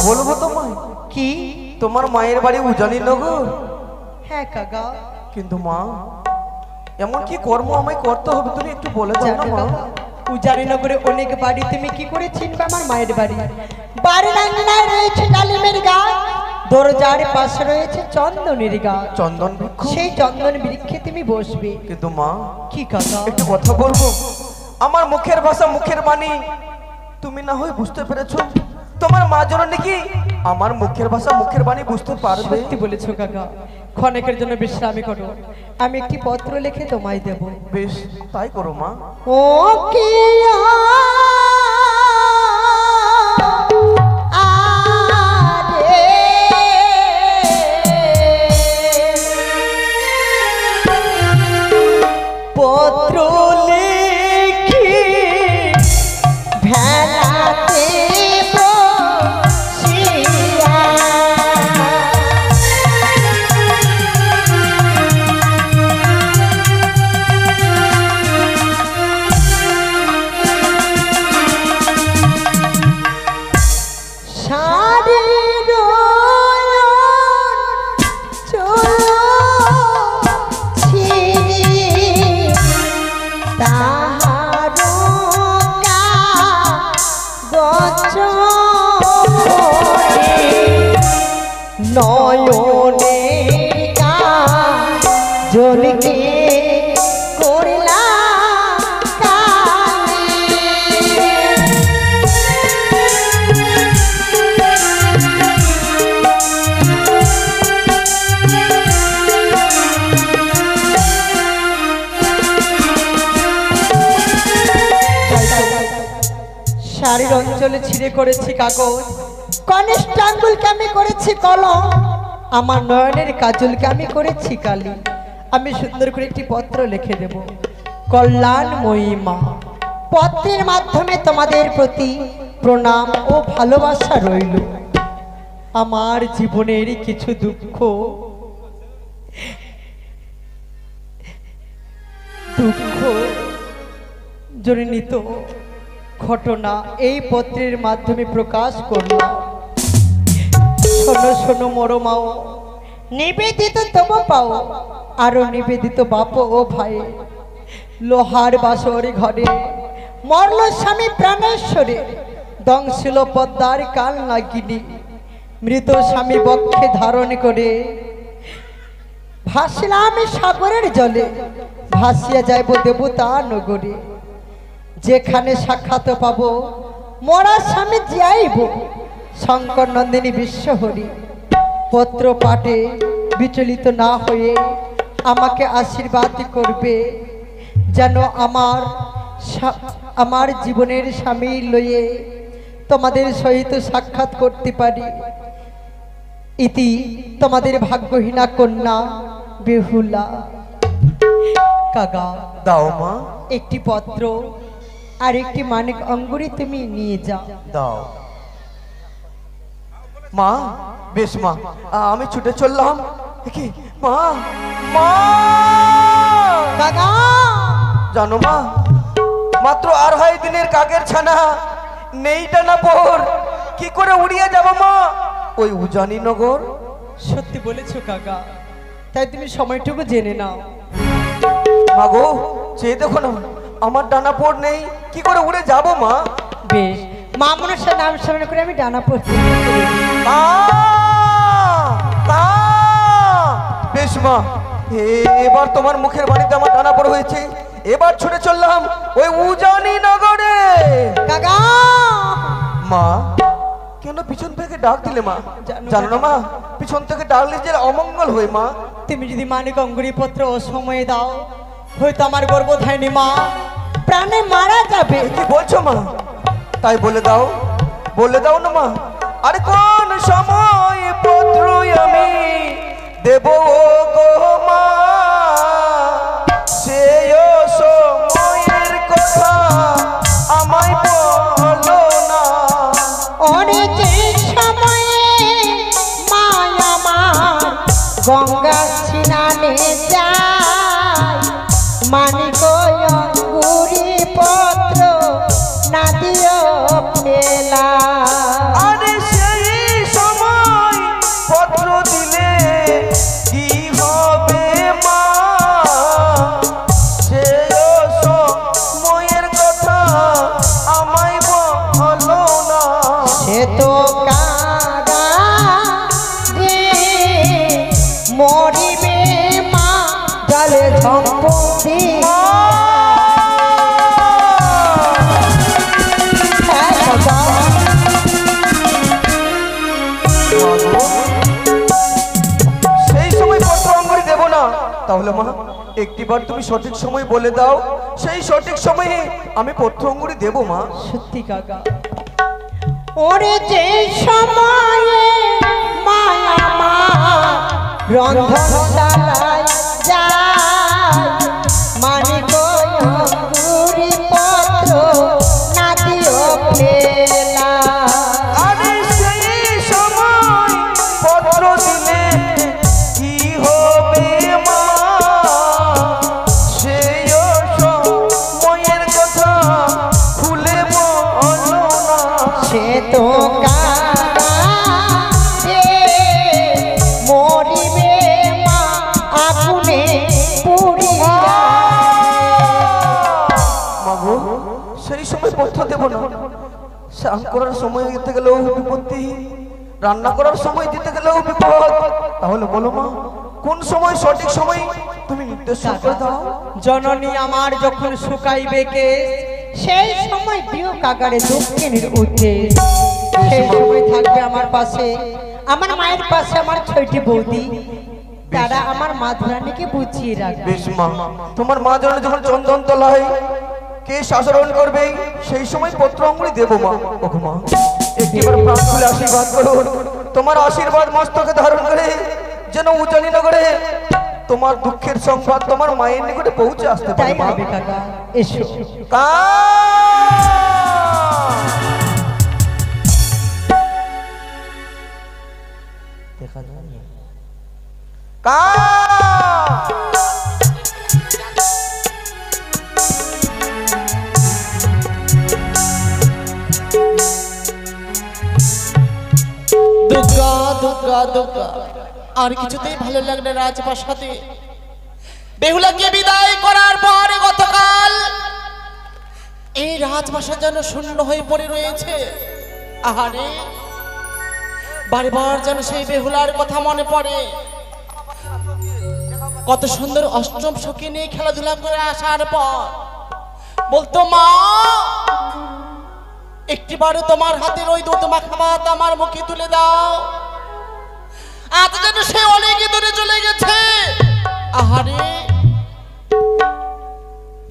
বলবো তোমায় কি? তোমার মায়ের বাড়ি উজানি নগর। হ্যাঁ কাকা। কিন্তু মা এমন কি কর্ম আমায় করতে হবে তুমি একটু বলে দাও না মা। উজানি নগরে অনেক বাড়ি, তুমি কি করে চিনবে আমার মায়ের বাড়ি? বাড়ির আঙ্গনায় রয়েছে ডালিমের গাছ, দরজার পাশে রয়েছে চন্দনের গাছ। চন্দন বৃক্ষ? সেই চন্দন বৃক্ষে তুমি বসবে। কিন্তু মা কি কাকা? একটু কথা বলবো। আমার মুখের ভাষা মুখের বাণী তুমি না হয় বুঝতে পেরেছো, তোমার মা যেন নাকি আমার মুখের ভাষা মুখের বাণী বুঝতে পারবে। সত্যি বলেছো কাকা, ক্ষণেকের জন্য বিশ্রামী করো, আমি একটি পত্র লিখে তোমায় দেব। বেশ তাই করো মা। ও কি পত্র লিখি ভেলাতে নয়নে জলকে করলা শাড়ির অঞ্চলে ছিঁড়ে করেছি কাগজ, কনস্টাঙ্গুলকে আমি করেছি কলম, আমার নয়নের কাজলকে আমি করেছি কালি। আমি সুন্দর করে একটি পত্র লিখে দেব। কল্যাণময়ী মা, পত্রের মাধ্যমে তোমাদের প্রতি প্রণাম ও ভালোবাসা রইল। আমার জীবনের কিছু দুঃখ জনিত ঘটনা এই পত্রের মাধ্যমে প্রকাশ করলাম। শোনো শোনো মরমাও, নিবেদিত তব পাও, আরো নিবেদিত বাপ ও ভাই। লোহার বাসর ঘরে মরল স্বামী প্রাণেশ্বরে, দংশিল পদ্মার কাল লাগিনি। মৃত স্বামী বক্ষে ধারণ করে ভাসিলাম সাগরের জলে, ভাসিয়া যাইব দেবতা নগরে। যেখানে সাক্ষাৎ পাবো মরা স্বামী যাইব, শঙ্কর নন্দিনী বিশ্বহরি। পত্র পাঠে বিচলিত না হয়ে আমাকে আশীর্বাদ করবে, যেন আমার জীবনের স্বামী লইয়ে তোমাদের সহিত সাক্ষাৎ করতে পারি। ইতি তোমাদের ভাগ্যহীনা কন্যা বেহুলা। কাকা দাও মা একটি পত্র আর একটি মানিক অঙ্গুরি তুমি নিয়ে যাও। দাও মা। বেশ মা, আমি ছুটে চললাম। কি মা? মা কাকা জানো মা, মাত্র 2.5 দিনের কাকের ছানা, নেইটা না পর কি করে উড়িয়ে যাব মা ওই উজানি নগর। সত্যি বলেছো কাকা, তাই তুমি সময়টুকু জেনে নাও। মা গো চেয়ে দেখো না, আমার ডানা পড় নেই, কি করে উড়ে যাব মা? বেশ, মা মনসার নাম স্মরণ করে আমি ডানা পড়তে। বেশ মা, এবার তোমার মুখের বাড়িতে আমার ডানা পড় হয়েছে, এবার ছুটে চললাম ওই উজানি নগরে। কাকা মা কেন পিছন থেকে ডাক দিলে মা? জানো না মা, পিছন থেকে ডাকলে যে অমঙ্গল হয় মা। তুমি যদি মানিক অঙ্গুরি পত্র অসময়ে দাও, হয়তো আমার গর্ভধারিণী মা প্রাণে মারা যাবে। কি বলছো মা? তাই বলে দাও না মা। আরে কোন সময় পত্র আমি দেব গো মা, সেই সময়ের কথা আমায় বলো না। অনেক সময়ে মায়া মা গঙ্গা স্নানে যায়, মানিক অঙ্গুরি পত্র না দিও ফেলা। আরে সেই সম্পত্তি সেই সময় পত্র অঙ্গুরি দেব না, তাহলে মা একটিবার তুমি সঠিক সময় বলে দাও, সেই সঠিক সময়ে আমি পত্র অঙ্গুরি দেব মা। সত্যি কাকা, ওরে যে সময়ে মায়া মা রন্ধনশালায় যায়, মানিক অঙ্গুরি পত্র না দিও ফেলা। আরে সেই সময় পত্র দিলে কি হবে মা, সেই সময়ের কথা ভুলে বলো না। সে তো মরিবে মা আগুনে পুড়িয়া। মাগো সেই সময় পত্র দেব না, স্নান করার সময় দিতে গেলেও বিপত্তি, রান্না করার সময় দিতে গেলেও বিপদ। তাহলে বলো মা কোন সময় সঠিক সময় তুমি নির্দেশ করে দাও। জননী আমার যখন শুকাইবে কেশ, সেই সময় দিও কাকারে দক্ষিণের উদ্দেশ। সেই সময় থাকবে আমার পাশে, আমার মায়ের পাশে আমার ছয়টি বৌদি, তারা আমার মা ধরানীকে বুঝিয়ে রাখবে। বেশ মা, তোমার মা যখন চন্দন তলায় কে শাসন করবে সেই সময় পত্র অঙ্গুলি দেব মা। ওগো মা একটিবার প্রাণ খুলে আশীর্বাদ করুন, তোমার আশীর্বাদ মস্তকে ধারণ করে যেন উজানি নগরে তোমার দুঃখের সংবাদ তোমার মায়ের নিকটে পৌঁছে আসতে পারে। তাই হবে কাকা, এসো। দেখা যায় দুর্গা দুর্গা দুর্গা, আর কিছুতেই ভালো লাগলো রাজপ্রাসাদে। বেহুলাকে বিদায় করার পরে গতকাল এই রাজপ্রাসাদ যেন শূন্য হয়ে পড়ে রয়েছে। আহারে বারবার যেন সেই বেহুলার কথা মনে পড়ে। কত সুন্দর অষ্টম সখী নিয়ে খেলাধুলা করে আসার পর বলতো, মা একটিবারও তোমার হাতের ওই দুধ মাখা ভাত আমার মুখে তুলে দাও। আজ যেন সে অনেক দূরে চলে গেছে। আহারে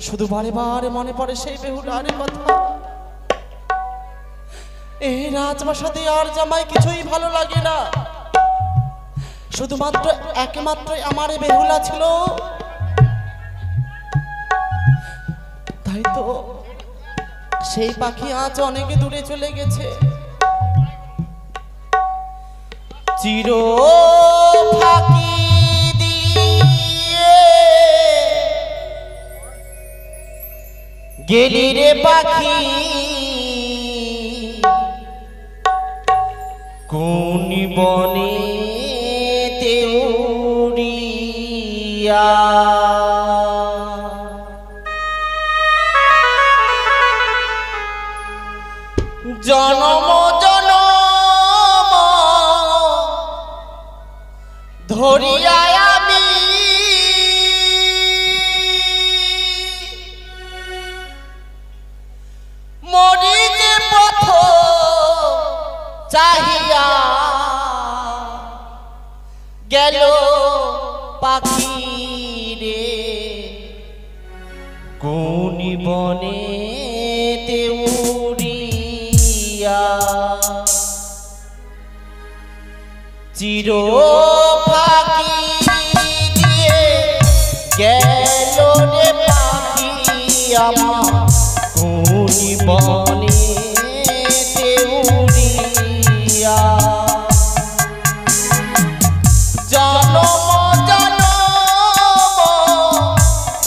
শুধু বারে বারে মনে পড়ে সেই বেহুলার কথা। এই রাজপ্রাসাদে আর জামাই কিছুই ভালো লাগে না, শুধুমাত্র একমাত্র আমার বেহুলা ছিল। তাই তো সেই পাখি আজ অনেক দূরে চলে গেছে। চির ফাঁকি দিয়ে গেলি রে পাখি, কোন বনে তেউরিয়া। জনম জনম ধরিয়া আমি মরি যে পথ চাহিয়া, গেল পাখি রে কোন বনে তেউরিয়া। চির ফাঁকি দিয়ে গেল রে পাখি আমার কোন বনে তেউরিয়া। জনম জনম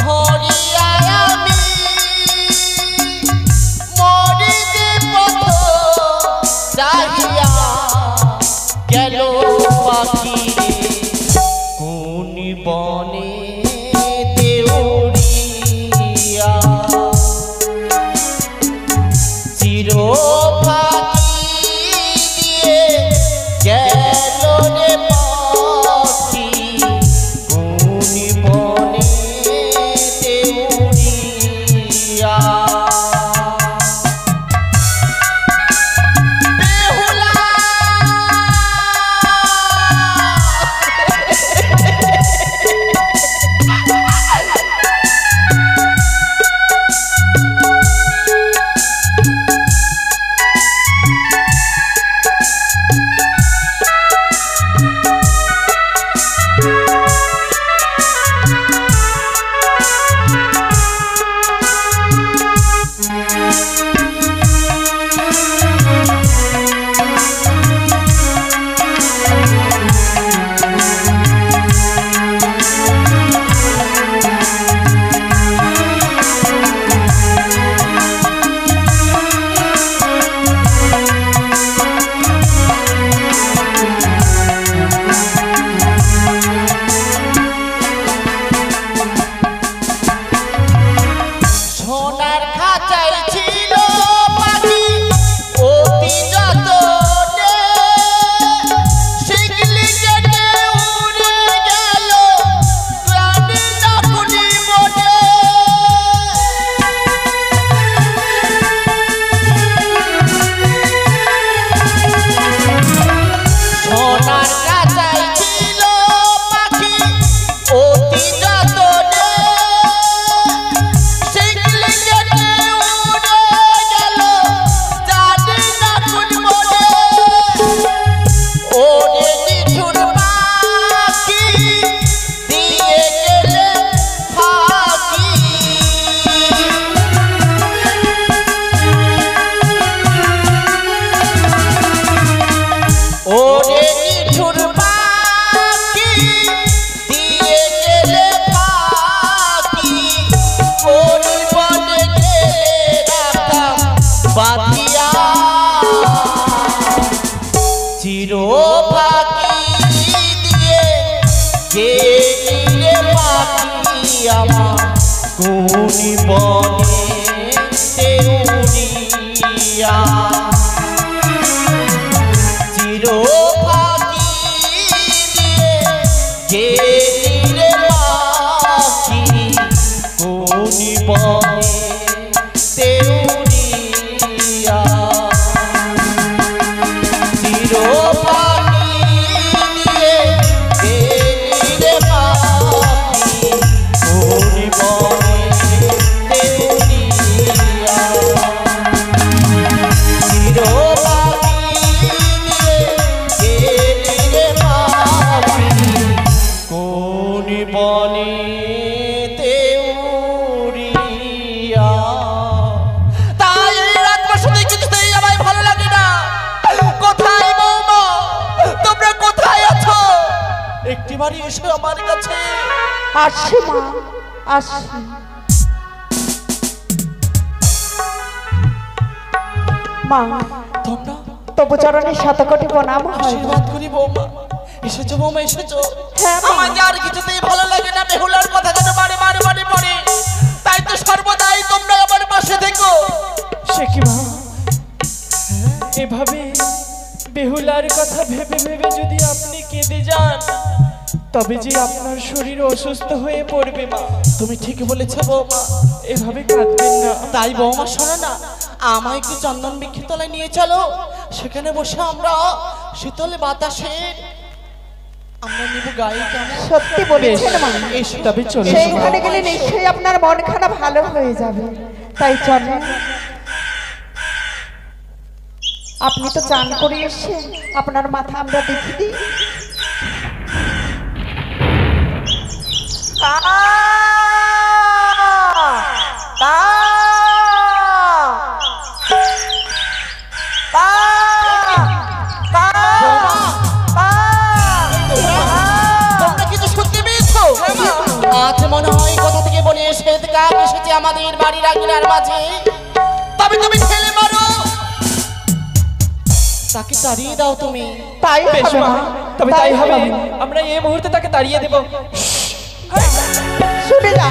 ধরিয়া আমি মরি যে পথ চাহিয়া, গেল পাখি রে কোন বনে তেউরিয়া। চির চির ফাঁকি দিয়ে গেলে পাখি আমার কোন বনে উড়িয়া চির ফাঁকি দিয়ে গেলে পাখি কোন বনে উড়িয়া চির ফাঁকি দিয়ে গেলে পাখি কোন বনে উড়িয়া চির ফাঁকি দিয়ে গেলে পাখি কোন বনেতে উড়িয়া। তাই এই রাত বসতে কিছুতেই আমায় ভালো লাগে না। কোথায় বৌমা, তোমরা কোথায় আছো? একটিবারই এসো আমার কাছে। আসছি মা, আসছি। মা, তোমরা তবু চরণের শতকোটি প্রণাম হয়। আশীর্বাদ করি বৌমা। এসেছো বৌমা, এসেছো। হ্যাঁ মা। আমার আর কিছুতেই ভালো লাগে না। বেহুলার কথা যেন বারে বারে বারে পড়ে। তাই তো সর্বদাই তোমরা আমার পাশে থেকো। সে কি মা, এভাবে বেহুলার কথা ভেবে ভেবে যদি আপনি কেঁদে যান তবে যে আপনার শরীর অসুস্থ হয়ে পড়বে মা। তুমি ঠিক বলেছো বৌমা। এভাবে কাঁদবেন না। তাই বৌমা শোনো না, আমায় একটু চন্দন বৃক্ষতলায় নিয়ে চলো। সেখানে বসে আমরা শীতল বাতাসের আমরা নিব গায়ে। কেমন? সত্যি বলেছেন মা। এসো। তবে চলো সেইখানে গেলে নিশ্চয়ই আপনার মন খারাপ ভালো হয়ে যাবে। তাই চলেন। আপনি তো চান করে এসেছেন, আপনার মাথা আমরা দেখি দিই। তোমরা কিছু শুনতে পেয়েছো? আজ মনে হয় কোথা থেকে বনে এসে কাক এসেছে আমাদের বাড়ির আঙিনার মাঝে। তবে তুমি ঠেলে মারো, তাকে তাড়িয়ে দাও তুমি। তাই বেশ হবে মা, মা, তবে তাই হবে। আমরা এই মুহূর্তে তাকে তাড়িয়ে দেব। শুনে যা,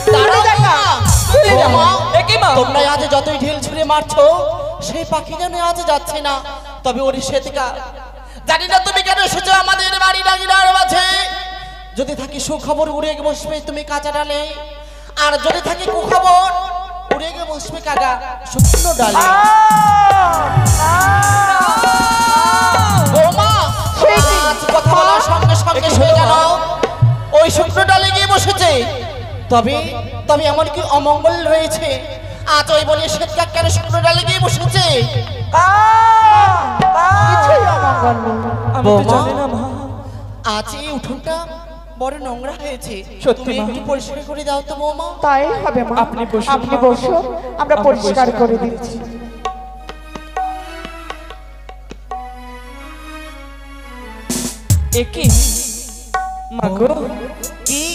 শুনে যা না, শুনে যা। এ কি মা? তোমরা আজ যতই ঢিল ছুঁড়ে মারছো সেই পাখি যেন আজ যাচ্ছে না। তবে ওর শ্বেতিকা, জানি না তুমি কেন এসেছো আমাদের বাড়ির আঙিনার মাঝে। যদি থাকি সুখবর উড়ে গিয়ে বসবে তুমি কাঁচা ডালে, আর যদি থাকি কুখবর উড়ে গিয়ে বসবে কাকা শুকনো ডালে। বৌমা, আজ কথা বলার সঙ্গে সঙ্গে শুনে গেল ওই শুকনো ডালে গিয়ে বসেছে। তবে তবে এমন কি অমঙ্গল রয়েছে? আজ ওই বলে শ্বেতকা কেন শুকনো ডালে গিয়ে বসেছে? কিছুই অমঙ্গল নেই। আমি তো বৌমা, জানি না মা। আজ এই উঠোনটা বড় নোংরা হয়েছে। সত্যি তুমি মা। একটু পরিষ্কার করে দাও তো বৌমা। তাই হবে মা। আপনি বসুন। আপনি বসুন, আমরা আমি পরিষ্কার পরিষ্কার করে দিচ্ছি। এ কি মাগো, কি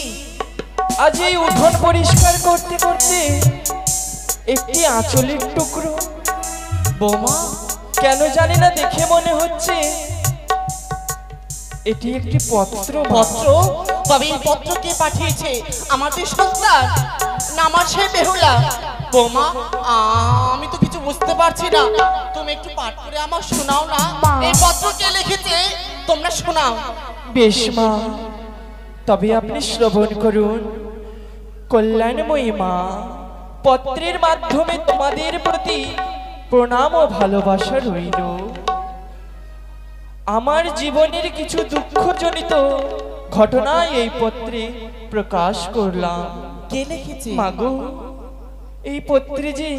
আজ এই উঠোন পরিষ্কার করতে করতে একটি আঁচলের টুকরো বৌমা? কেন জানি না দেখে মনে হচ্ছে এটি একটি পত্র। পত্র? তবে এই পত্র কে পাঠিয়েছে? আমাদের সন্তান না আমার সে বেহুলা? বৌমা, আমি তো কিছু বুঝতে পারছি না। তুমি একটু পাঠ করে আমার শোনাও না। এই পত্র কে লিখেছে তোমরা শোনাও। বেশ মা, তবে আপনি শ্রবণ করুন। কল্যাণময়ী মা, পত্রের মাধ্যমে তোমাদের প্রতি প্রণাম ও ভালোবাসা রইল। আমার জীবনের কিছু দুঃখজনিত ঘটনা এই পত্রে প্রকাশ করলাম। কে লিখেছে? মাগো, এই পত্রে যে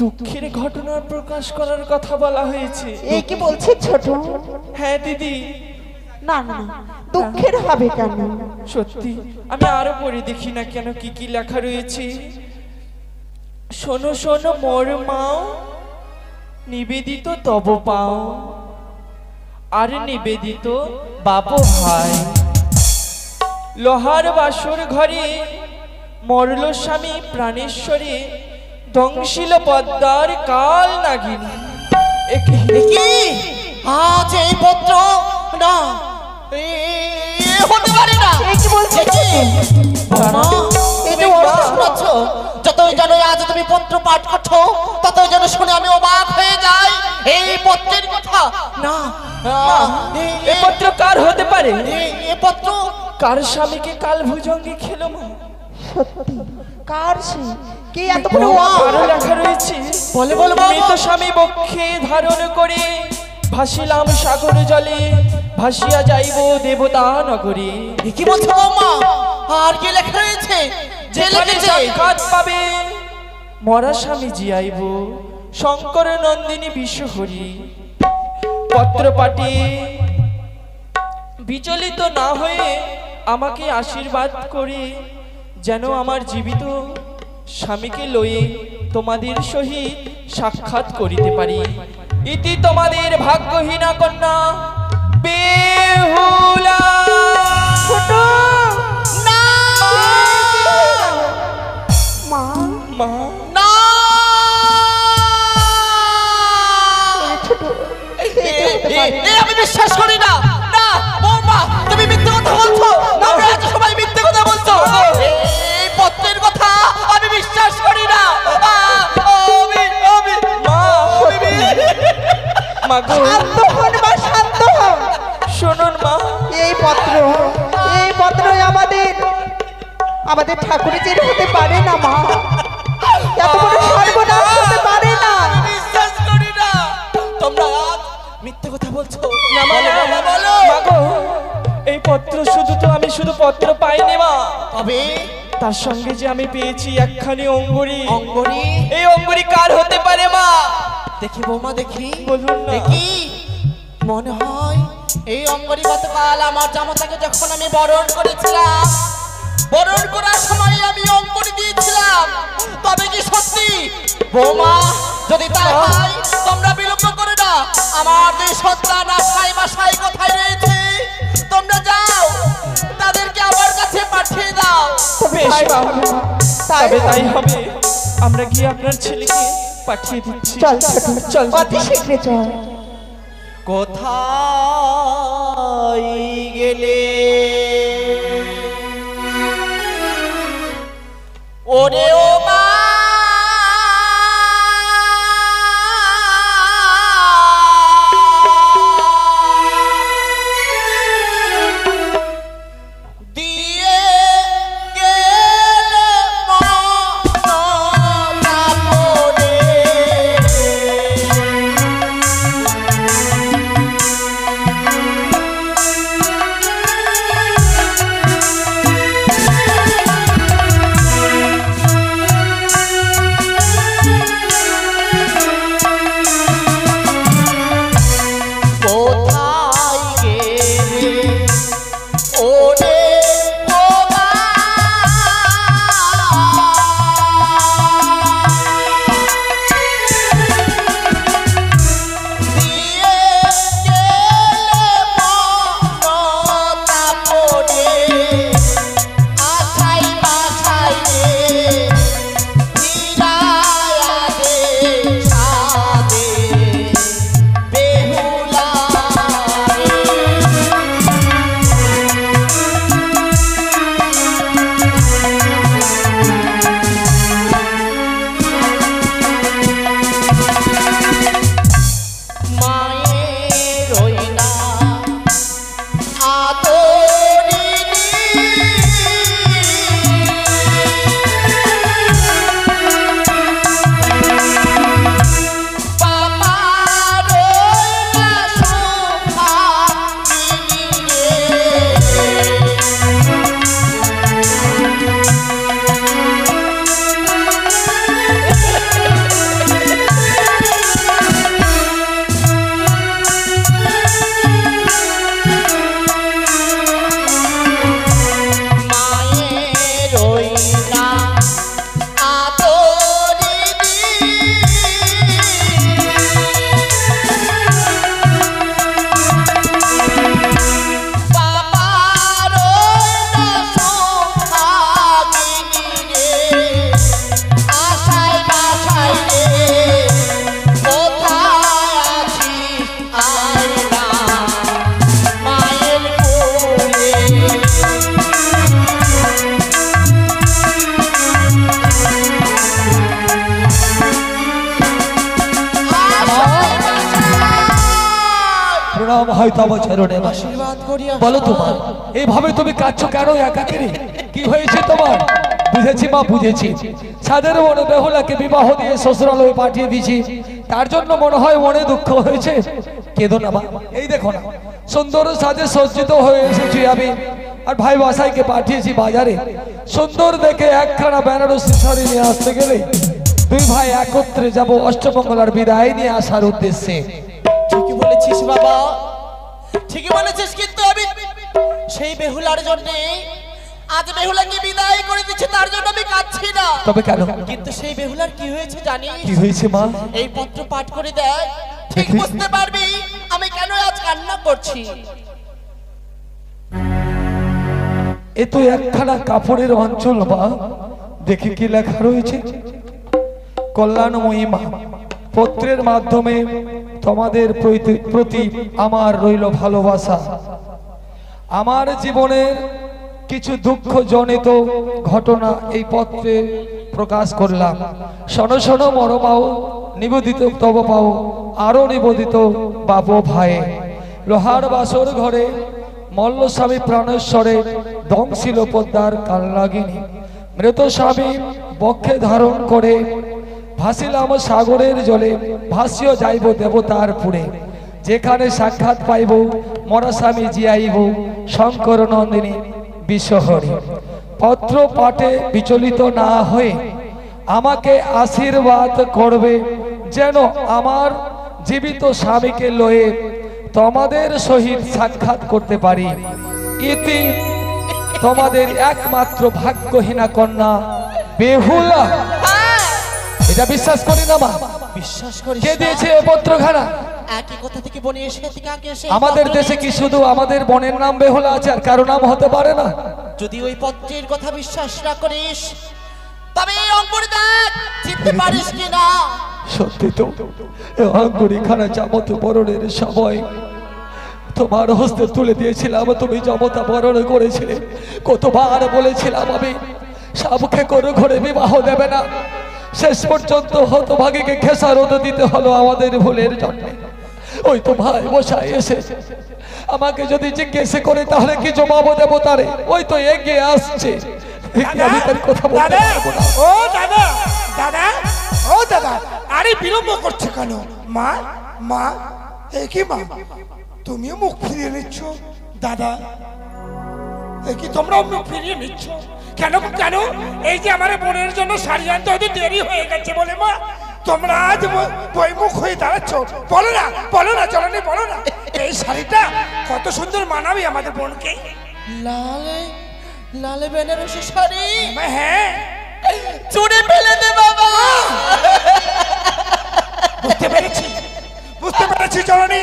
দুঃখের ঘটনা প্রকাশ করার কথা বলা হয়েছে। এই কি বলছে ছোট? হ্যাঁ দিদি, না না, দুঃখের হবে কেন? সত্যি আমি আরো পড়ে দেখি না কেন কি কি লেখা রয়েছে। শোনো শোনো মোর মাও, নিবেদিত তব পাও, আর নিবেদিত বাপ ভাই। লোহার বাসর ঘরে মরল স্বামী প্রাণেশ্বরে, ধ্বংসিল পদ্মার কাল নাগিনী। কি আজ এই পত্র বলছো এ কি? বৌমা, এই তুমি যে কথা শোনাচ্ছ? যতই জানো আজ তুমি পত্র পাঠ করছো, ততই যেন শুনে আমি অবাক হয়ে যাই। এই পত্রের কথা না, এ পত্র কার হতে পারে? এ পত্র কার স্বামীকে কাল ভুজঙ্গে খেলো মা? সত্যি কার সে? কে এত বড় আরো লেখা রয়েছে, বলে বলে মৃত স্বামী বক্ষে ধারণ করে ভাসিলাম সাগর জলে, ভাসিয়া যাইব দেবতা নগরে। এ কি বলছো বৌমা? আর কি লেখা রয়েছে? যে যেখানে লিখেছে সাক্ষাৎ পাবে মরা স্বামী জিয়াইব, শঙ্কর নন্দিনী বিশ্বহরি। পত্র পাঠিয়ে বিচলিত না হয়ে আমাকে আশীর্বাদ করে যেন আমার জীবিত স্বামীকে লয়ে তোমাদের সহিত সাক্ষাৎ করিতে পারি। ইতি তোমাদের ভাগ্যহীনা কন্যা বেহুলা। না মা মা না আমি বিশ্বাস করি না। না বৌমা, তুমি মিথ্যে কথা বলছো। আমরা এত সবাই মিথ্যে কথা বলছো। এই পত্রের কথা আমি বিশ্বাস করি না। মা গো, শান্ত হন মা, শান্ত হন। শুনুন মা, এই পত্র আমাদের ঠাকুরের হতে পারে না মা। এত বড় সর্বনাশ হতে পারে না। বিশ্বাস করি না। তোমরা আজ মিথ্যে কথা বলছো। বলো বাবা, বলো। মা গো, এই পত্র আমি শুধু পত্র পাইনি মা, তবে তার সঙ্গে যে আমি পেয়েছি একখানি অঙ্গুরি। অঙ্গরি এই অঙ্গুরি কার হতে পারে মা? দেখি বৌমা, দেখি বলুন না। দেখি। মনে হয় এই অঙ্গরি গতকাল আমার জামাতাকে যখন আমি বরণ করেছিলাম, বরণ করার সময় আমি অঙ্গরি দিয়েছিলাম। তবে কি সত্যি বৌমা? যদি তাই হয় তোমরা বিলম্ব করে না। আমার দুই সন্তান আশায় বাসায় কোথায় রয়েছে, তোমরা যাও তাদেরকে আমার কাছে পাঠিয়ে দাও। বেশ মা, তাই তবে তাই হবে। আমরা গিয়ে আপনার ছেলেকে পাঠিয়ে দিচ্ছি। চল ছোট, চল অতি শীঘ্রে চল। কোথায় গেলে ওরে ও মা? দিয়ে গেলে মন কাপড়ে। কোথায় গেলে ওরে ও মা? দিয়ে গেলে মন কাপড়ে। আশাই বাসাই রে ফিরায়া দে সাদে বেহুলা রে। মায়ের ওই না আদরিনী, বাবার ওই না সুভাগিনী রে। প্রণাম হয় তব চরণে মা। আশীর্বাদ করিয়া বলো তোমার এইভাবে তুমি কাঁদছো কেন একাকিনী? কি হয়েছে তোমার? বুঝেছি মা, বুঝেছি। সাদের মনে বেহুলাকে বিবাহ দিয়ে শ্বশুরালয়ে পাঠিয়ে দিয়েছি, তার জন্য মনে হয় মনে দুঃখ হয়েছে। কেঁদো না মা, এই দেখো না সুন্দর সাজে সজ্জিত হয়ে এসেছি আমি, আর ভাই বাসাইকে পাঠিয়েছি বাজারে সুন্দর দেখে একখানা বেনারসি শাড়ি নিয়ে আসতে গেলে দুই ভাই একত্রে যাব অষ্টমঙ্গলার বিদায় নিয়ে আসার উদ্দেশ্যে। ঠিকই বলেছিস বাবা, ঠিকই বলেছিস, কিন্তু আমি সেই বেহুলার জন্য আজ বেহুলাকে বিদায় করে দিচ্ছে, তার জন্য আমি কাঁদছি না। তবে কেন? কিন্তু সেই বেহুলার কি হয়েছে জানিস? কি হয়েছে মা? এই পত্র পাঠ করে দেয়, ঠিক দেখি। বুঝতে পারবি আমি কেন আজ কান্না করছি। এ তো একখানা কাপড়ের অঞ্চল মা, দেখি কি লেখা রয়েছে। কল্যাণময়ী মা, পত্রের মাধ্যমে তোমাদের প্রতি আমার রইল ভালোবাসা। আমার জীবনের কিছু দুঃখ জনিত ঘটনা এই পত্রে প্রকাশ করলাম। শোনো শোনো মরমাও, নিবেদিত তব পাও, আরো নিবেদিত বাপ ভাই। লোহার বাসর ঘরে মল্ল স্বামী প্রাণেশ্বরে দংশিল পদ্মার কালনাগিনী। মৃত স্বামী বক্ষে ধারণ করে ভাসিলাম সাগরের জলে, ভাসিও যাইব দেবতার পুরে। যেখানে সাক্ষাৎ পাইব মরা স্বামী জিয়াইব শঙ্কর নন্দিনী বিশ্বহরি। পত্র পাঠে বিচলিত না হয়ে আমাকে আশীর্বাদ করবে, যেন আমার জীবিত স্বামীকে লয়ে তোমাদের সহিত সাক্ষাৎ করতে পারি। ইতি তোমাদের একমাত্র ভাগ্যহীনা কন্যা বেহুলা। এটা বিশ্বাস করি না মা। বিশ্বাস করিস কে না? দিয়েছে এই পত্রখানা? একই কথা থেকে বনে এসে থেকে আগে এসে আমাদের পত্র দেশে কি দিয়েছে। শুধু আমাদের বোনের নাম বেহুলা আছে, আর কারো নাম হতে পারে না? যদি ওই পত্রের কথা বিশ্বাস না করিস তবে এই অঙ্কুর দেখ, জিততে পারিস কিনা। সত্যি তো, আঙ্গুরিখানা জামত বরণের সময় তোমার হস্তে তুলে দিয়েছিলাম, তুমি জমতা বরণ করেছিলে। কতবার বলেছিলাম আমি সাবকে করে ঘরে বিবাহ দেবে না, শেষ পর্যন্ত হতভাগীকে খেসারত দিতে হলো আমাদের ভুলের জন্য। ওই তো ভাই বসায় এসে আমাকে যদি জিজ্ঞেস করে তাহলে কি জবাব দেবো তারে? ওই তো এগিয়ে আসছে, আমি তার কথা বলতে পারবো না। ও দাদা, দাদা, ও দাদা, আরে বিলম্ব করছে কেন? মা, মা, এ কি মা, তুমিও মুখ ফিরিয়ে নিচ্ছ? দাদা, এ কি তোমরাও মুখ ফিরিয়ে নিচ্ছ কেন? কেন? এই যে আমার বোনের জন্য শাড়ি আনতে হয়তো দেরি হয়ে গেছে বলে মা তোমরা আজ বইমুখ হয়ে দাঁড়াচ্ছ। বলো না, বলো না, চলনি বলো না, এই শাড়িটা কত সুন্দর মানাবে আমাদের বোনকে। লালে লালে বেনারসি শাড়ি হ্যাঁ, চুড়ে ফেলে দে বাবা। বুঝতে পেরেছি, বুঝতে পেরেছি চলনি,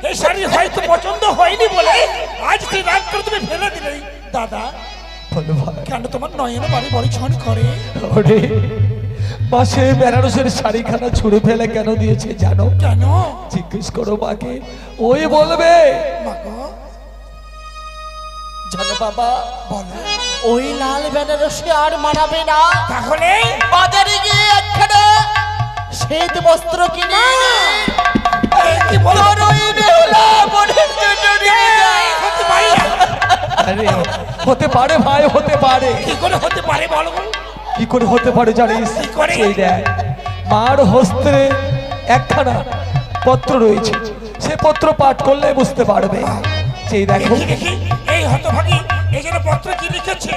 এই শাড়ি হয়তো পছন্দ হয়নি বলে আজ তুই রাগ করে তুমি ফেলে দিলে। দাদা, বলো ভাই, কেন তোমার নয়ন বাড়ি বড়ি ছন করে? ওরে মাসে বেনারসের শাড়িখানা ছুঁড়ে ফেলে কেন দিয়েছে জানো? কেন? জিজ্ঞেস করো মাকে, ওই বলবে। মাগো, জানো বাবা, বলো। ওই লাল বেনারসি আর মানাবে না। তাহলে বাজারে গিয়ে একখানা শ্বেত বস্ত্র কিনে কি বলো? তোর ওই বেহুলা বোনের জন্য নিয়ে যা। হতে পারে না। আরে হতে পারে ভাই, হতে পারে। কি করে হতে পারে বলো? কি করে হতে পারে জানিস? কি করে? সেই দেখ, মার হস্তে একখানা পত্র রয়েছে, সে পত্র পাঠ করলে বুঝতে পারবে। সেই দেখো, দেখি দেখি, এই হতভাগী এই জন্য পত্র কি লিখেছে?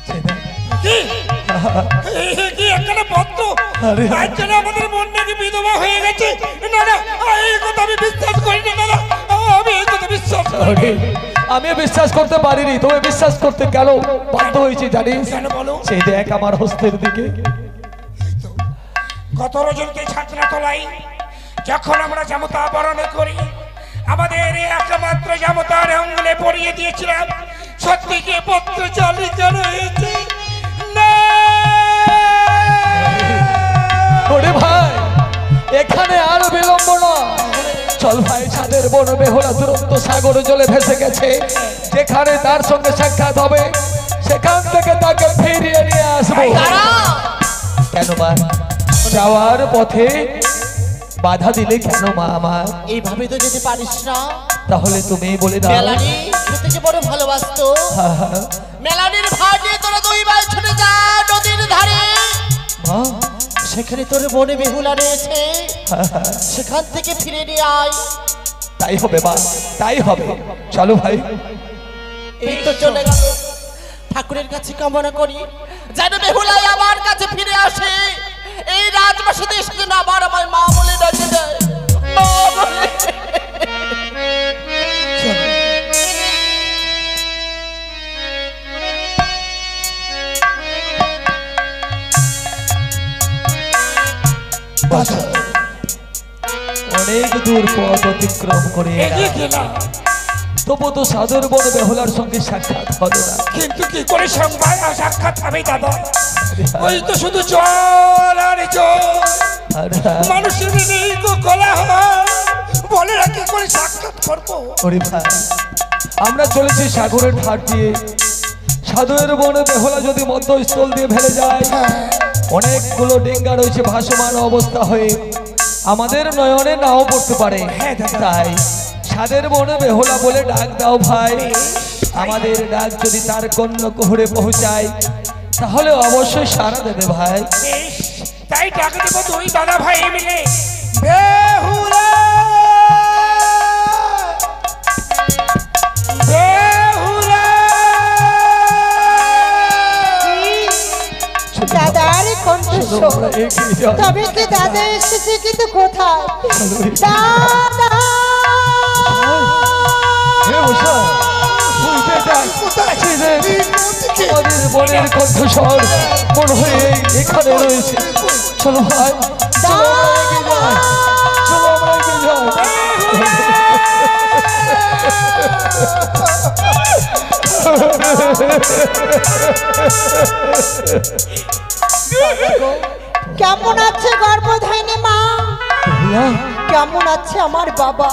সেই দেখ। কি? কি একখানা পত্র? আরে। তার জন্য আমাদের মন নাকি বিধবা হয়ে গেছে? না না, এই কথা আমি বিশ্বাস করি না দাদা, আমি এই কথা বিশ্বাস করি আরে, না। আমি বিশ্বাস করতে পারিনি, তবে বিশ্বাস করতে কেন বাধ্য হয়েছি জানিস? কেন বলো? সেই দেখ আমার হস্তের দিকে। গত রজনীতে ছাত্রা তোলাই যখন আমরা জামতা বরণ করি, আমাদের এই একমাত্র জামতার অঙ্গলে পরিয়ে দিয়েছিলাম। সত্যি কি পত্র চালিত রয়েছে? না! ওরে ভাই, এখানে আর বিলম্ব না, চল ভাই, ছাদের বন বেহুলা দুরন্ত সাগর জলে ভেসে গেছে। যেখানে তার সঙ্গে সাক্ষাৎ হবে সেখান থেকে তাকে ফিরিয়ে নিয়ে আসবো। দাঁড়া, কেন মা যাওয়ার পথে বাধা দিলে কেন মা আমার? এইভাবে তো যেতে পারিস না। তাহলে তুমি বলে দাও। মেলানি খেতে যে বড় ভালোবাসতো, মেলানির ভার নিয়ে তোরা দুই ভাই ছুটে যা নদীর ধারে। মা সেখানে তোর বনে বেহুলা রয়েছে, সেখান থেকে ফিরে নিয়ে আয়। তাই হবে মা, তাই হবে। চলো ভাই। এই তো চলে গেল। ঠাকুরের কাছে কামনা করি যেন বেহুলাই আমার কাছে ফিরে আসে, এই রাজবাসীতে এসে না আবার আমার মা বলে ডাকে দেয়, মা বলে। অনেক দূর পথ অতিক্রম করে এগিয়ে গেলাম, তবু তো সাদর বন বেহুলার সঙ্গে সাক্ষাৎ হলো না। কিন্তু কি করে সংবাদ আর সাক্ষাৎ হবে দাদা? ওই তো শুধু জল আর জল, মানুষের নেই তো কোলাহল, বলে না কি করে সাক্ষাৎ করবো? ওরে ভাই, আমরা চলেছি সাগরের ধার দিয়ে। সাধুয়ের বনে বেহুলা যদি মধ্যস্থল দিয়ে ফেলে যায়, অনেকগুলো ডেঙ্গা রয়েছে ভাসমান অবস্থা হয়ে, আমাদের নয়নে নাও পড়তে পারে। তাই সাদের বনে বেহুলা বলে ডাক দাও ভাই। আমাদের ডাক যদি তার কর্ণকুহরে পৌঁছায় তাহলে অবশ্যই সাড়া দেবে ভাই। বেশ, তাই ডাক দেবো দুই দাদা ভাই মিলে। বেহুলা বেহুলা। দাদার কণ্ঠস্বর। আমরা এগিয়ে যাই। তবে কি দাদা এসেছে, কিন্তু কোথায়? দাদা হে উষা, বুঝতে চাই আমাদের বনের কণ্ঠস্বর মনে হয় এখানে রয়েছে। চলো ভাই, চলো আমরা এগিয়ে যাই, চলো আমরা এগিয়ে যাই। কেমন আছে গর্ভধারিণী মা? বেহুলা, কেমন আছে আমার বাবা?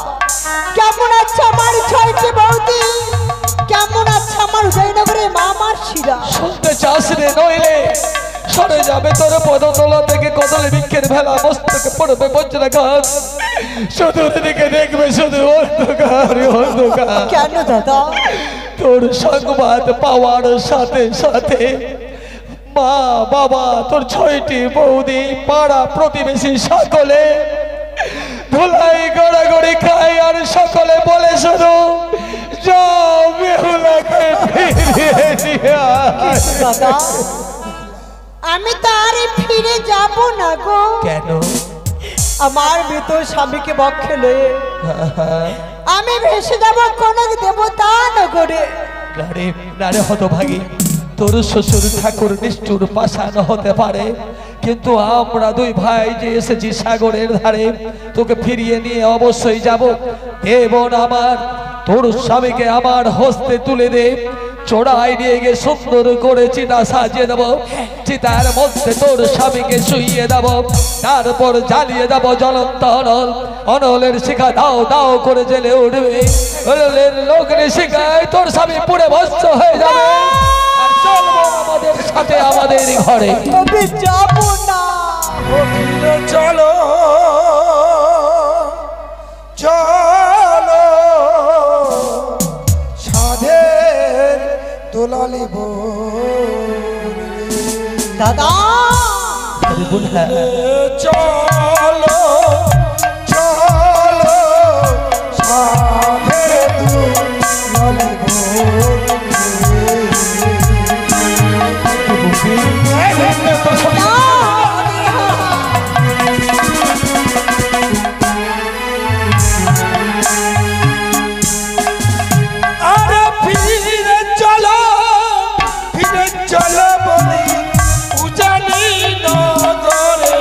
কেমন আছে আমার ছয়টি বৌদি? কেমন আছে আমার জয়নগরের মা আমার শিরা? শুনতে চাস রে, নইলে সরে যাবে তোর পদতলা থেকে কদলে বৃক্ষের ভেলা, মস্তকে পড়বে বজ্রাঘাত, শুধু দিকে দেখবে শুধু অন্ধকার অন্ধকার। কেন দাদা? তোর সংবাদ পাওয়ার সাথে সাথে মা বাবা তোর 6টি বৌদি পাড়া প্রতিবেশী সকলে ধুলাই গড়াগড়ি খায়, আর সকলে বলে শুধু যাও বেহুলাকে ফিরিয়ে নিয়ে আয়। দাদা, আমি তো আর ফিরে যাব না গো। কেন? আমার মৃত স্বামীকে বক্ষে লয়ে আমি ভেসে যাব কোন দেবতা নগরে। নারে হতভাগী, তোর শ্বশুর ঠাকুর নিষ্ঠুর পাষাণ হতে পারে, কিন্তু আমরা দুই ভাই যে এসেছি সাগরের ধারে, তোকে ফিরিয়ে নিয়ে অবশ্যই যাব। এবং আমার তোর স্বামীকে আমার হস্তে তুলে দে, চড়াই নিয়ে গিয়ে সুন্দর করে চিতা সাজিয়ে দেবো, চিতার মধ্যে তোর স্বামীকে শুইয়ে দেব, তারপর জ্বালিয়ে দেব জ্বলন্ত অনল। অনলের শিখা দাও দাও করে জেলে উঠবে, অনলের লোকের শিখায় তোর স্বামী পুড়ে ভস্ম হয়ে যাবে, আর চলবো আমাদের সাথে আমাদের ঘরে। আমি যাব না। চলো চলো সাধের দোলালি দাদা চলো চলো সাধের দোলালি আরে ফিরে চলো বলি উজানি নগরে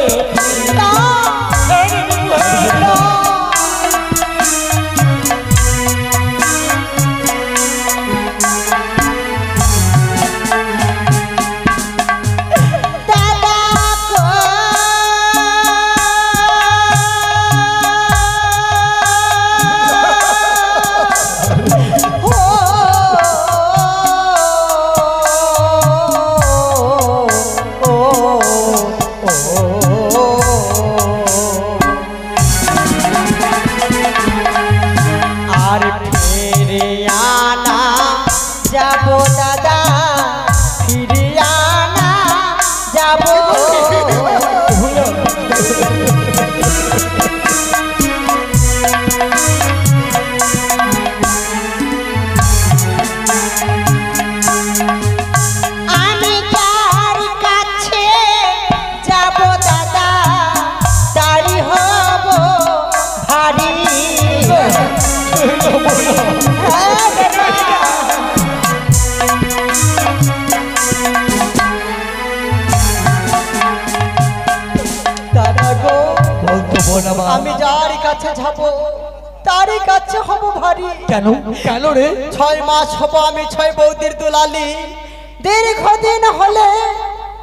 আর ফিরে আনা যাব দাদা, ফিরে আনা যাব। আমি যার কাছে যাব দাদা, তারি হব ভারী। দাদা গো, বলতো বোন আমার। আমি যার কাছে যাব তারই কাছে হব ভারী। কেন কেন রে? 6 মাস হব আমি 6 বৌদির দুলালি। দীর্ঘদিন হলে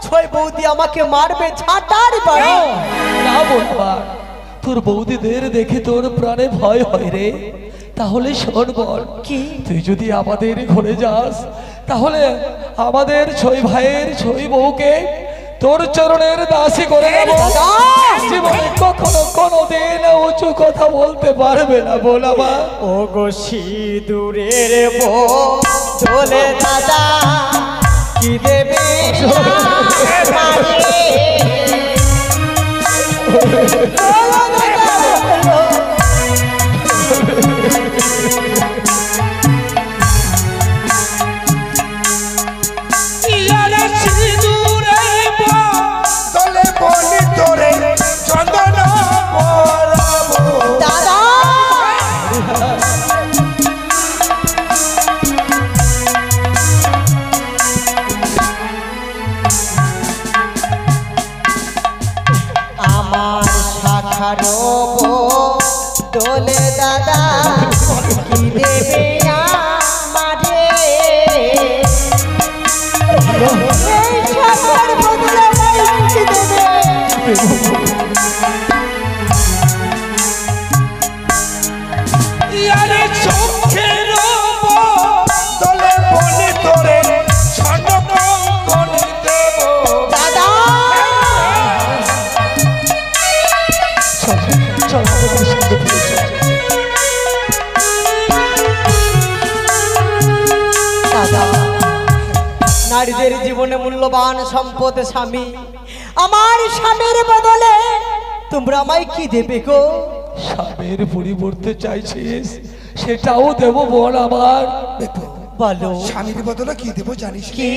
6 বৌদি আমাকে মারবে ঝাঁটার বাড়ি। না বলবা, তোর বৌদিদের দেখে তোর প্রাণে ভয় হয় রে। তাহলে শোন বল, কি? তুই যদি আমাদের ঘরে যাস তাহলে আমাদের 6 ভাইয়ের 6 বউকে তোর চরণের দাসী করে নেব। জীবনে কখনো কোনোদিন উঁচু কথা বলতে পারবে না বলাবা। ও গো সিঁদুরের বদলে দাদা কি দেবে আমারে? ইয়ারে সিঁদুরে বদলে বলি তোরে চন্দন পরাবো। দাদা আমার শাখার দোলে দাদা কি দেবে আমারে? এই শাখার বদলে আমায় কি দেবে? ইয়ারে চোখের বদলে বলি তোরে চন্দন করে দেব। দাদা চল আমাদের সঙ্গে ফিরে চল। দাদা, নারীদের জীবনে মূল্যবান সম্পদ স্বামী। আমার স্বামীর বদলে তোমরা আমায় কি দেবে গো? স্বামীর পরিবর্তে চাইছিস, সেটাও দেব বোন আমার। বলো স্বামীর বদলে কি দেবো জানিস কি?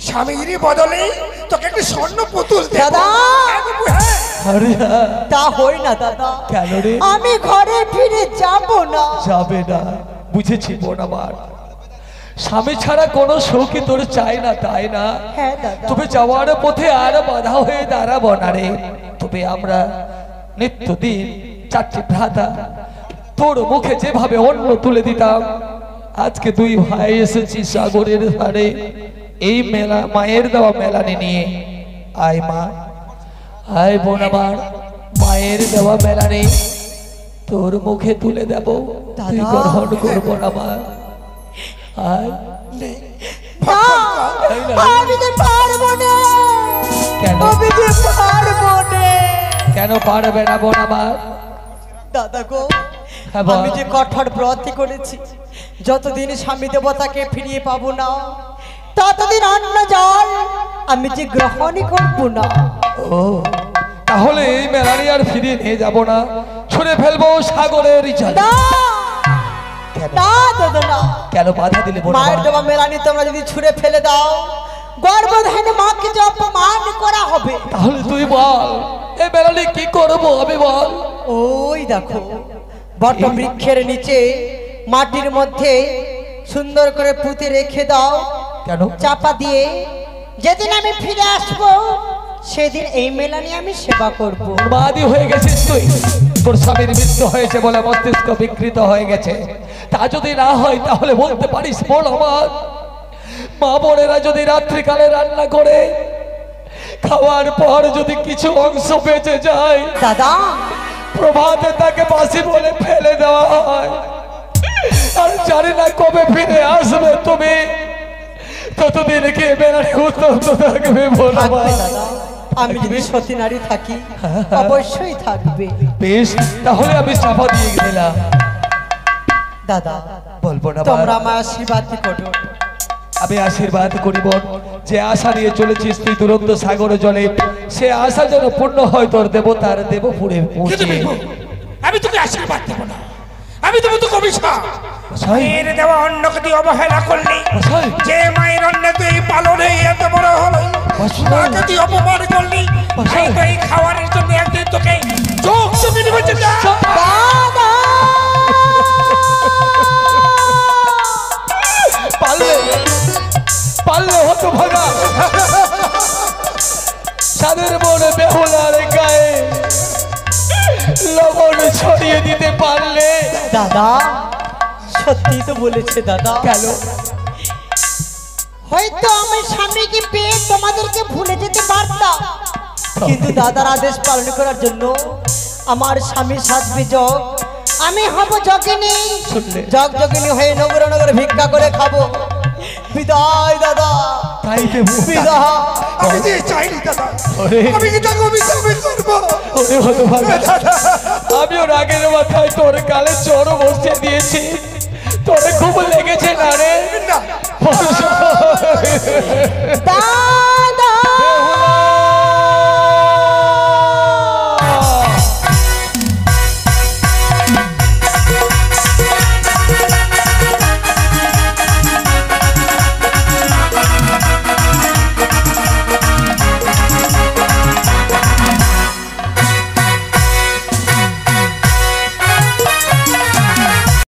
স্বামীর বদলে তোকে একটা স্বর্ণ পুতুল দেব। দাদা হ্যাঁ। আরে হ্যাঁ, তা হয় না দাদা, কেন রে? আমি ঘরে ফিরে যাব না। যাবে না, বুঝেছি বোন আমার। স্বামী ছাড়া কোনো সুখই তোর চাই না, তাই না? হ্যাঁ দাদা। তবে যাওয়ার পথে আর বাধা হয়ে দাঁড়াবো না রে। তবে আমরা নিত্যদিন 4টি ভ্রাতা তোর মুখে যেভাবে অন্ন তুলে দিতাম, আজকে 2 ভাই এসেছি সাগরের ধারে এই মেলা, মায়ের দেওয়া মেলানি নিয়ে। আয় মা, আয় বোন আমার, মায়ের দেওয়া মেলানি তোর মুখে তুলে দেব, তুই দাদা। গ্রহণ করবো না মা। আয়। না, আমি যে পারবো না। কেন? আমি যে পারবো না। কেন পারবে না বোন আমার? দাদা গো, হ্যাঁ বল। আমি যে কঠোর ব্রত করেছি, যতদিন স্বামী দেবতাকে ফিরিয়ে পাবো না ততদিন অন্ন জল আমি যে গ্রহণই করবো না। ও, তাহলে এই মেলানি আর ফিরিয়ে নিয়ে যাব না, ছুঁড়ে ফেলবো সাগরের জলে। না না দাদা না, কেন বাধা দিলে বোন মায়ের আমার? দেওয়া মেলানি তোমরা যদি ছুঁড়ে ফেলে দাও, গর্ভধারী মাকে যে অপমান করা হবে। তাহলে তুই বল, এই মেলানি কি করবো আমি বল? ওই দেখো বট বৃক্ষের নিচে মাটির মধ্যে সুন্দর করে পুঁতে রেখে দাও, কেন? চাপা দিয়ে। যেদিন আমি ফিরে আসবো সেদিন এই মেলানি আমি সেবা করব। বাদী হয়ে গেছিস তুই। তোর স্বামীর মৃত্যু হয়েছে বলে মস্তিষ্ক বিকৃত হয়ে গেছে। তা যদি না হয় তাহলে বলতে পারিস বল আমার। মা বোনেরা যদি রাত্রিকালে রান্না করে খাওয়ার পর যদি কিছু অংশ বেঁচে যায়, দাদা প্রভাতে তাকে বাসি বলে ফেলে দেওয়া হয়। আর জানি না কবে ফিরে আসবে তুমি, ততদিন কে বেড়ানি উত্তপ্ত থাকবে বল থাকবে আমার। দাদা, আমি যদি সতী নারী থাকি অবশ্যই থাকবে। বেশ, তাহলে আমি চাপা দিয়ে গেলাম। দাদা বলবো না তোমরা মা। আমার আশীর্বাদ করো। আমি আশীর্বাদ করিব, যে আশা নিয়ে চলেছিস তুই দুরন্ত সাগর জলে, সে আশা যেন পূর্ণ হয় তোর দেবতার দেবপুরে পৌঁছে। আমি তোকে আশীর্বাদ দেবো না, আমি দেবো তোকে অভিশাপ। মশাই, মায়ের দেওয়া অন্নকে তুই অবহেলা করলি, মশাই, যে মায়ের অন্ন তুই পালনে এত বড় হলো, মশাই। মাকে তুই অপমান করলি, মশাই। তাই তো এই খাওয়ানোর জন্য একদিন তোকে চোখ চোখে নিবেছে। দাদা পারলে পারলে হতো ভাগা সাদের মনে বেহুলার গায়ে লবণ ছড়িয়ে দিতে পারলে। দাদা সত্যি তো বলেছে দাদা। গেল হয়তো আমি স্বামীকে পেয়ে তোমাদেরকে ভুলে যেতে পারতাম, কিন্তু দাদার আদেশ পালন করার জন্য আমার স্বামী সাজবে জগ, আমি হব জগিনী। শুনলে? জগ জগিনী হয়ে নগরে নগরে ভিক্ষা করে খাবো। বিদায় দাদা, তাই দেবো। বিদায়। আমি যে চাইনি দাদা, ওরে। আমি কি তাকে অভিশাপ করবো? ওরে হতো ভাগা, আমিও রাগের মাথায় তোর গালে চড় বসিয়ে দিয়েছি, তোরে খুব লেগেছে না রে? না দাদা